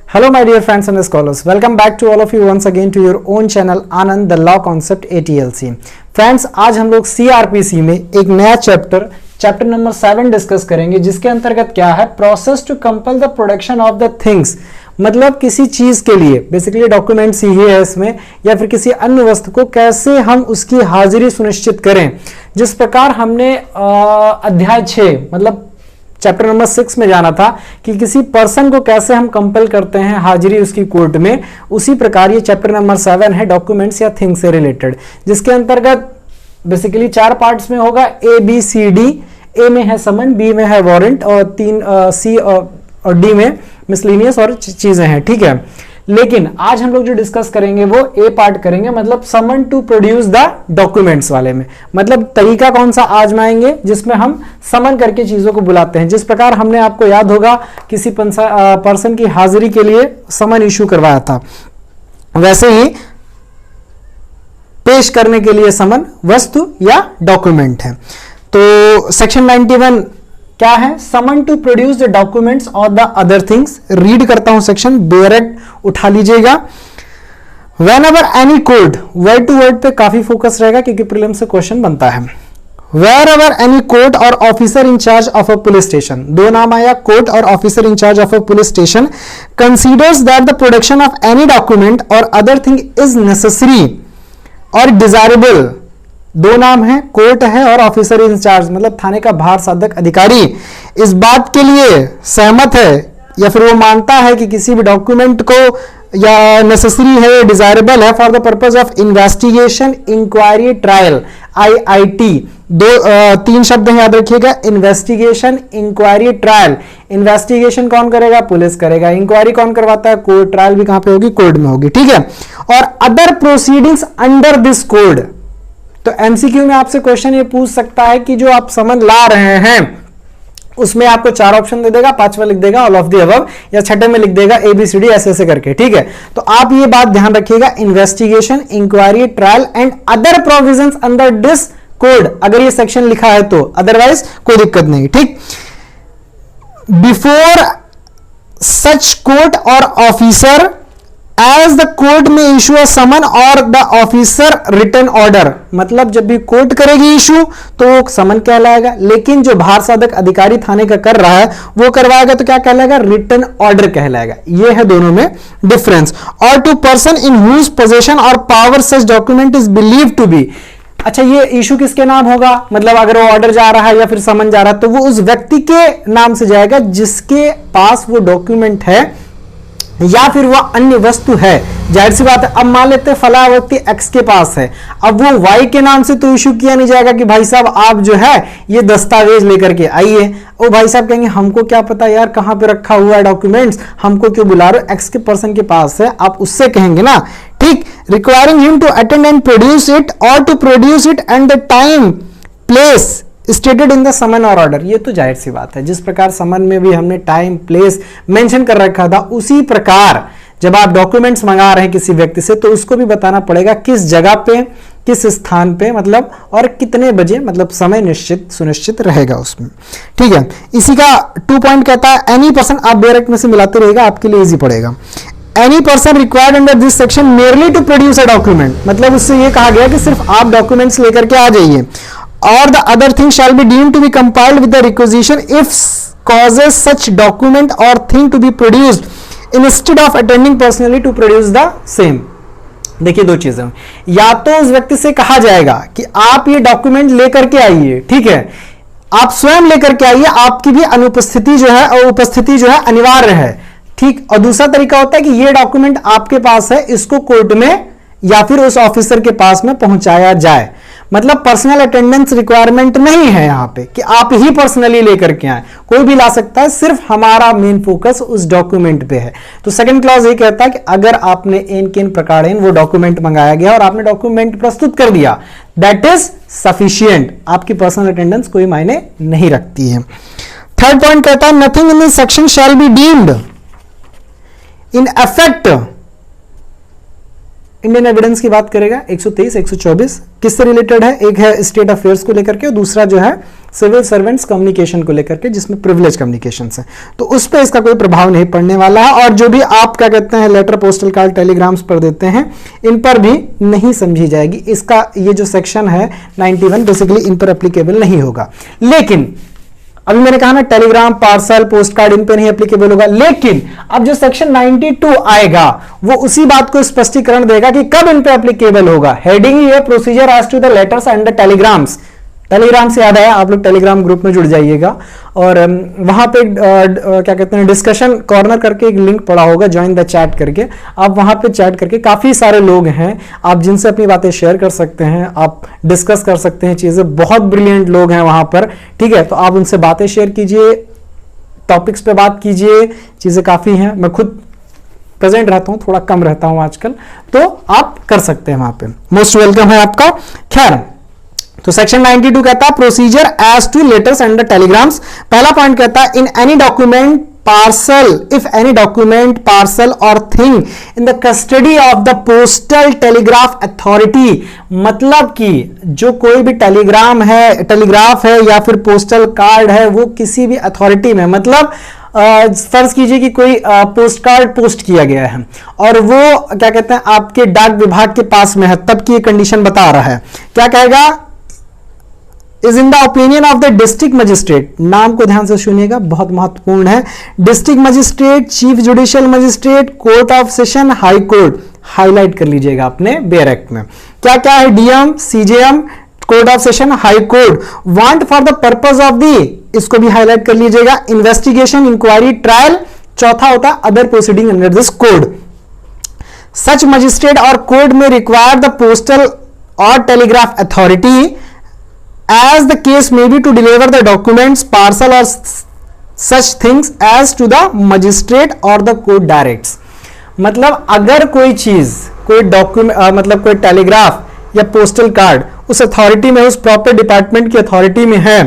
Hello my dear friends and scholars, welcome back to all of you once again to your own channel Anand the Law Concept ATLC। Friends आज हम लोग CRPC में एक नया chapter number 7 discuss करेंगे, जिसके अंतर्गत क्या है, process to compel the production of the things. मतलब किसी चीज के लिए बेसिकली डॉक्यूमेंट्स ही है इसमें, या फिर किसी अन्य वस्तु को कैसे हम उसकी हाजिरी सुनिश्चित करें। जिस प्रकार हमने अध्याय 6 मतलब चैप्टर नंबर 6 में जाना था कि किसी पर्सन को कैसे हम कंपेल करते हैं हाजिरी उसकी कोर्ट में, उसी प्रकार ये चैप्टर नंबर 7 है डॉक्यूमेंट्स या थिंग्स से रिलेटेड, जिसके अंतर्गत बेसिकली 4 पार्ट्स में होगा A B C D। A में है समन, B में है वारंट और C और D में मिसलेनियस और चीजें हैं, ठीक है। लेकिन आज हम लोग जो डिस्कस करेंगे वो A पार्ट करेंगे, मतलब summon to produce the documents वाले में। मतलब तरीका कौन सा आजमाएंगे जिसमें हम समन करके चीजों को बुलाते हैं। जिस प्रकार हमने आपको याद होगा किसी पर्सन की हाजिरी के लिए समन इशू करवाया था, वैसे ही पेश करने के लिए समन वस्तु या डॉक्यूमेंट है। तो सेक्शन 91 क्या है, summon to produce the documents or the other things. Read करता हूं सेक्शन, डायरेक्ट उठा लीजिएगा। Whenever any court, word to word पे काफी फोकस रहेगा क्योंकि प्रीलिम से क्वेश्चन बनता है। वेर एवर एनी कोर्ट और officer in charge of a police station, दो नाम आया, कोर्ट और officer in charge of a police station, considers that the production of any document or other thing is necessary or desirable. दो नाम है, court है और ऑफिसर इंचार्ज मतलब थाने का भार साधक अधिकारी इस बात के लिए सहमत है या फिर वो मानता है कि किसी भी डॉक्यूमेंट को या नेसेसरी है, डिजायरेबल है for the purpose of investigation, inquiry, trial. IIT 3 शब्द हैं, याद रखिएगा, इन्वेस्टिगेशन, इंक्वायरी, ट्रायल। इन्वेस्टिगेशन कौन करेगा, पुलिस करेगा। इंक्वायरी कौन करवाता है, कोर्ट। ट्रायल भी कहां पे होगी, कोर्ट में होगी, ठीक है। और other proceedings under this code. तो एमसीक्यू में आपसे क्वेश्चन ये पूछ सकता है कि जो आप समन ला रहे हैं उसमें आपको 4 ऑप्शन दे देगा, 5वां लिख देगा ऑल ऑफ द अबव, या 6ठे में लिख देगा ABCD ऐसे ऐसे करके, ठीक है। तो आप ये बात ध्यान रखिएगा, investigation, inquiry, trial and other provisions under this code, अगर ये सेक्शन लिखा है तो, अदरवाइज कोई दिक्कत नहीं, ठीक। बिफोर सच कोर्ट और ऑफिसर एज द कोर्ट में इशू अ समन और द ऑफिसर रिटन ऑर्डर, मतलब जब भी कोर्ट करेगी इशू तो वो समन कहलाएगा, लेकिन जो भार साधक अधिकारी थाने का कर रहा है वो करवाएगा तो क्या कहलाएगा, रिटन ऑर्डर कहलाएगा। ये है दोनों में डिफरेंस। और to person in whose possession और power such document is believe to be. अच्छा, ये इशू किसके नाम होगा, मतलब अगर वो ऑर्डर जा रहा है या फिर समन जा रहा है तो वो उस व्यक्ति के नाम से जाएगा जिसके पास वो डॉक्यूमेंट है या फिर वह अन्य वस्तु है। जाहिर सी बात है, अब मान लेते हैं फला व्यक्ति एक्स के पास है, अब वो वाई के नाम से तो इशू किया नहीं जाएगा कि भाई साहब आप जो है ये दस्तावेज लेकर के आइए। ओ भाई साहब कहेंगे हमको क्या पता यार कहां पे रखा हुआ है डॉक्यूमेंट्स, हमको क्यों बुला रहे हो, एक्स के पर्सन के पास है, आप उससे कहेंगे ना, ठीक। Requiring him to attend and produce it और to produce it and the time place stated in the summon और ऑर्डर। ये तो जाहिर सी बात है, जिस प्रकार समन में भी हमने टाइम प्लेस मेंशन कर रखा था, उसी प्रकार जब आप डॉक्यूमेंट्स मंगा रहे हैं किसी व्यक्ति से तो उसको भी बताना पड़ेगा किस जगह पे, किस स्थान पे, मतलब और कितने बजे, मतलब समय निश्चित सुनिश्चित रहेगा उसमें, ठीक है। इसी का 2 पॉइंट कहता है एनी पर्सन, आप डायरेक्ट में से मिलाते रहेगा, आपके लिए इजी पड़ेगा। Any person required under this section merely to produce a document, मतलब उससे ये कहा गया कि सिर्फ आप डॉक्यूमेंट्स लेकर के आ जाइए। Or the other thing shall be deemed to be compiled with the requisition if causes such document or thing to be produced instead of attending personally to produce the same। देखिए दो चीजें, या तो उस व्यक्ति से कहा जाएगा कि आप ये डॉक्यूमेंट लेकर के आइए, ठीक है, आप स्वयं लेकर के आइए, आपकी भी अनुपस्थिति जो है और उपस्थिति जो है अनिवार्य है, ठीक। और दूसरा तरीका होता है कि ये डॉक्यूमेंट आपके पास है, इसको कोर्ट में या फिर उस ऑफिसर के पास में पहुंचाया जाए। मतलब पर्सनल अटेंडेंस रिक्वायरमेंट नहीं है यहां पे कि आप ही पर्सनली लेकर के आए, कोई भी ला सकता है, सिर्फ हमारा मेन फोकस उस डॉक्यूमेंट पे है। तो सेकंड क्लॉज ये कहता है कि अगर आपने इन किन प्रकार वो डॉक्यूमेंट मंगाया गया और आपने डॉक्यूमेंट प्रस्तुत कर दिया, दैट इज सफिशिएंट, आपकी पर्सनल अटेंडेंस कोई मायने नहीं रखती है। थर्ड पॉइंट कहता है nothing in this section shall be deemed in effect. Indian evidence की बात करेगा 123 124 किससे रिलेटेड है, एक है स्टेट अफेयर्स को लेकर के और दूसरा जो है सिविल सर्वेंट्स कम्युनिकेशन को लेकर के, जिसमें प्रिविलेज कम्युनिकेशन है, तो उस पर इसका कोई प्रभाव नहीं पड़ने वाला है। और जो भी आप क्या कहते हैं लेटर, पोस्टल कार्ड, टेलीग्राम्स पर देते हैं, इन पर भी नहीं समझी जाएगी। इसका ये जो सेक्शन है 91 बेसिकली इन पर एप्लीकेबल नहीं होगा। लेकिन अभी मैंने कहा ना टेलीग्राम, पार्सल, पोस्ट कार्ड इन पे नहीं एप्लीकेबल होगा। लेकिन अब जो सेक्शन 92 आएगा वो उसी बात को स्पष्टीकरण देगा कि कब इन पे एप्लीकेबल होगा। हेडिंग ये procedure as to the letters and the telegrams. Telegram से याद आया, आप लोग टेलीग्राम ग्रुप में जुड़ जाइएगा और वहां पे क्या कहते हैं डिस्कशन कॉर्नर करके एक लिंक पड़ा होगा, ज्वाइन द चैट करके। आप वहां पे चैट करके काफी सारे लोग हैं, आप जिनसे अपनी बातें शेयर कर सकते हैं, आप डिस्कस कर सकते हैं चीजें। बहुत ब्रिलियंट लोग हैं वहां पर, ठीक है। तो आप उनसे बातें शेयर कीजिए, टॉपिक्स पे बात कीजिए, चीजें काफी हैं। मैं खुद प्रेजेंट रहता हूं, थोड़ा कम रहता हूं आजकल, तो आप कर सकते हैं वहां पे। मोस्ट वेलकम है आपका। खैर, तो सेक्शन 92 कहता है procedure as to letters and the telegrams. पहला पॉइंट कहता है in any document parcel, if any document parcel और thing in the custody of the postal telegraph authority, मतलब कि जो कोई भी टेलीग्राम है, टेलीग्राफ है या फिर पोस्टल कार्ड है, वो किसी भी अथॉरिटी में, मतलब फर्ज कीजिए कि कोई पोस्ट कार्ड पोस्ट किया गया है और वो क्या कहते हैं आपके डाक विभाग के पास में है, तब की कंडीशन बता रहा है। क्या कहेगा, is in the opinion of the district magistrate. नाम को ध्यान से सुनिएगा, बहुत महत्वपूर्ण है। District magistrate, chief judicial magistrate, court of session, high court, highlight कर लीजिएगा अपने बेयर एक्ट में। क्या क्या है, DM, CJM, court of session, high court. Want for the purpose of the, इसको भी हाईलाइट कर लीजिएगा। Investigation, inquiry, trial. चौथा होता है other proceeding under this code. Such magistrate और कोर्ट में रिक्वायर द पोस्टल और telegraph authority as the case may be to deliver the documents, parcel or such things as to the magistrate or the court directs। मतलब अगर कोई चीज, कोई document मतलब कोई टेलीग्राफ या पोस्टल कार्ड उस अथॉरिटी में, उस प्रॉपर डिपार्टमेंट की अथॉरिटी में है,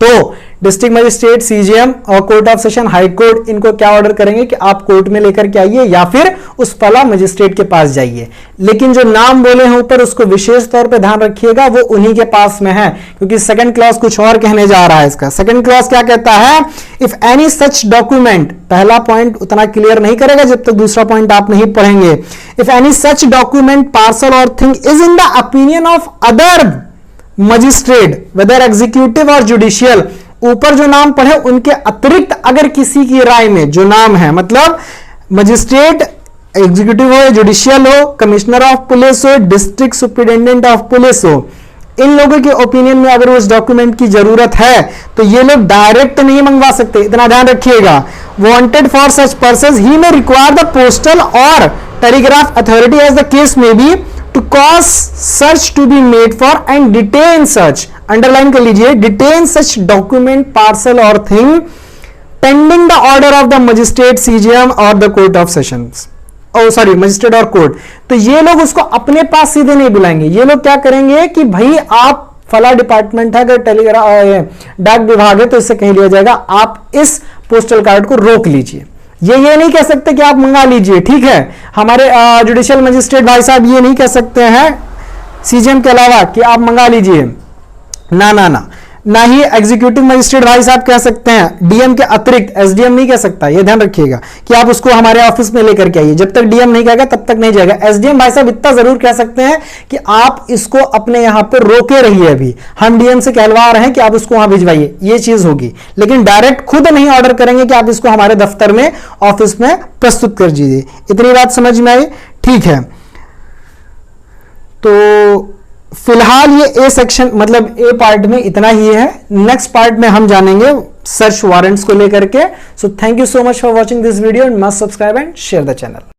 तो डिस्ट्रिक्ट मजिस्ट्रेट, सीजीएम और court of session, high court इनको क्या ऑर्डर करेंगे कि आप कोर्ट में लेकर के आइए या फिर उस फला मजिस्ट्रेट के पास जाइए। लेकिन जो नाम बोले हैं ऊपर उसको विशेष तौर पे ध्यान रखिएगा, वो उन्हीं के पास में है, क्योंकि सेकंड क्लॉज कुछ और कहने जा रहा है। इसका सेकंड क्लॉज क्या कहता है, इफ एनी सच डॉक्यूमेंट, पहला पॉइंट उतना क्लियर नहीं करेगा जब तक दूसरा पॉइंट आप नहीं पढ़ेंगे। If any such document, parcel और thing is in the opinion of other magistrate whether executive और जुडिशियल, ऊपर जो नाम पढ़े उनके अतिरिक्त अगर किसी की राय में जो नाम है, मतलब मजिस्ट्रेट, एग्जीक्यूटिव हो, जुडिशियल हो, कमिश्नर ऑफ पुलिस हो, डिस्ट्रिक्ट सुपरिटेंडेंट ऑफ पुलिस हो, इन लोगों के ओपिनियन में अगर उस डॉक्यूमेंट की जरूरत है तो ये लोग डायरेक्ट नहीं मंगवा सकते, इतना ध्यान रखिएगा। Wanted for such purpose he may require the postal और telegraph authority as the case may be to cause search to be made for and detain such, underline कर लीजिए, डिटेन सच डॉक्यूमेंट, पार्सल और thing pending the order of the magistrate, CGM और the court of sessions, sorry magistrate और court. तो ये लोग उसको अपने पास सीधे नहीं बुलाएंगे, ये लोग क्या करेंगे कि भाई आप फला डिपार्टमेंट है, अगर टेलीग्राफ डाक विभाग है तो इससे कह लिया जाएगा आप इस पोस्टल कार्ड को रोक लीजिए। ये नहीं कह सकते कि आप मंगा लीजिए, ठीक है। हमारे जुडिशियल मजिस्ट्रेट भाई साहब ये नहीं कह सकते हैं सीजीएम के अलावा कि आप मंगा लीजिए, ना ना ना। ना ही एग्जीक्यूटिव मजिस्ट्रेट भाई साहब कह सकते हैं, डीएम के अतिरिक्त एसडीएम नहीं कह सकता, ये ध्यान रखिएगा कि आप उसको हमारे ऑफिस में लेकर के आइए। जब तक डीएम नहीं कहेगा तब तक नहीं जाएगा। एसडीएम भाई साहब इतना जरूर कह सकते हैं कि आप इसको अपने यहां पे रोके रहिए, अभी हम डीएम से कहलवा रहे हैं कि आप उसको वहां भिजवाइए, ये चीज होगी। लेकिन डायरेक्ट खुद नहीं ऑर्डर करेंगे कि आप इसको हमारे दफ्तर में, ऑफिस में प्रस्तुत कर दीजिए। इतनी बात समझ में आई, ठीक है। तो फिलहाल ये ए सेक्शन मतलब ए पार्ट में इतना ही है। नेक्स्ट पार्ट में हम जानेंगे सर्च वारंट्स को लेकर के। So thank you so much for watching this video and must subscribe and share the channel.